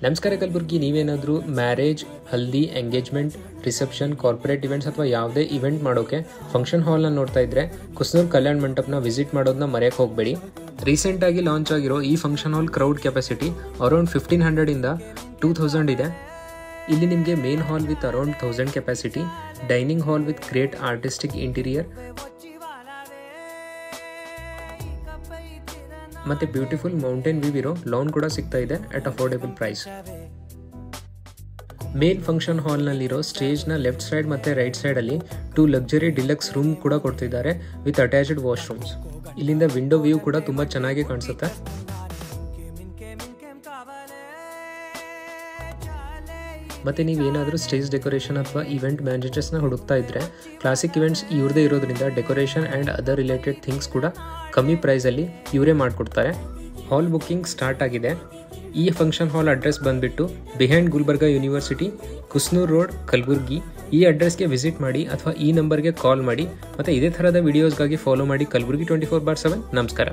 ನಮಸ್ಕಾರ ಕಲಬುರ್ಗಿ. ನೀವೇನಾದರೂ ಮ್ಯಾರೇಜ್, ಹಲ್ದಿ, engagement, reception, corporate events ಅಥವಾ ಯಾವುದೇ ಇವೆಂಟ್ ಮಾಡೋಕೆ ಫಂಕ್ಷನ್ ಹಾಲ್ನ ನೋಡ್ತಾ ಇದ್ರೆ ಕುಸ್ನೂರ್ ಕಲ್ಯಾಣ ಮಂಟಪನ ವಿಸಿಟ್ ಮಾಡೋದನ್ನ ಮರೆಯಕ್ಕೆ ಹೋಗಬೇಡಿ. ರೀಸೆಂಟಾಗಿ ಲಾಂಚ್ ಆಗಿರೋ ಈ function hall crowd capacity around 1500 2000 ಇದೆ. ಇಲ್ಲಿ ನಿಮಗೆ main hall with around 1000 capacity, dining hall with great artistic interior ಮತ್ತು ಬ್ಯೂಟಿಫುಲ್ ಮೌಂಟೇನ್ ವ್ಯೂ ಇರೋ ಲಾನ್ ಕೂಡ ಸಿಗ್ತಾ ಇದೆ at affordable price. Main function ಹಾಲ್ನಲ್ಲಿರೋ ಸ್ಟೇಜ್ನ ಲೆಫ್ಟ್ ಸೈಡ್ ಮತ್ತು ರೈಟ್ ಸೈಡಲ್ಲಿ 2 ಲಕ್ಸುರಿ ಡಿಲಕ್ಸ್ ರೂಮ್ ಕೂಡ ಕೊಡ್ತಿದ್ದಾರೆ ವಿತ್ ಅಟ್ಯಾಚ್ಡ್ ವಾಶ್ರೂಮ್ಸ್. ಇಲ್ಲಿಂದ ವಿಂಡೋ ವ್ಯೂ ಕೂಡ ತುಂಬ ಚೆನ್ನಾಗಿ ಕಾಣಿಸುತ್ತೆ. ಮತ್ತು ನೀವೇನಾದರೂ ಸ್ಟೇಜ್ ಡೆಕೋರೇಷನ್ ಅಥವಾ ಇವೆಂಟ್ ಮ್ಯಾನೇಜರ್ಸ್ನ ಹುಡುಕ್ತಾ ಇದ್ದರೆ ಕ್ಲಾಸಿಕ್ ಇವೆಂಟ್ಸ್ ಇವ್ರದೇ ಇರೋದ್ರಿಂದ decoration and other related things ಕೂಡ ಕಮ್ಮಿ ಪ್ರೈಸಲ್ಲಿ ಇವರೇ ಮಾಡಿಕೊಡ್ತಾರೆ. ಹಾಲ್ ಬುಕ್ಕಿಂಗ್ ಸ್ಟಾರ್ಟ್ ಆಗಿದೆ. ಈ ಫಂಕ್ಷನ್ ಹಾಲ್ ಅಡ್ರೆಸ್ ಬಂದುಬಿಟ್ಟು behind Gulbarga university, Kusnoor road, Kalaburagi. ಈ ಅಡ್ರೆಸ್ಗೆ ವಿಸಿಟ್ ಮಾಡಿ ಅಥವಾ ಈ ನಂಬರ್ಗೆ ಕಾಲ್ ಮಾಡಿ. ಮತ್ತು ಇದೇ ಥರದ ವಿಡಿಯೋಸ್ಗಾಗಿ ಫಾಲೋ ಮಾಡಿ ಕಲಬುರ್ಗಿ 24/7. ನಮಸ್ಕಾರ.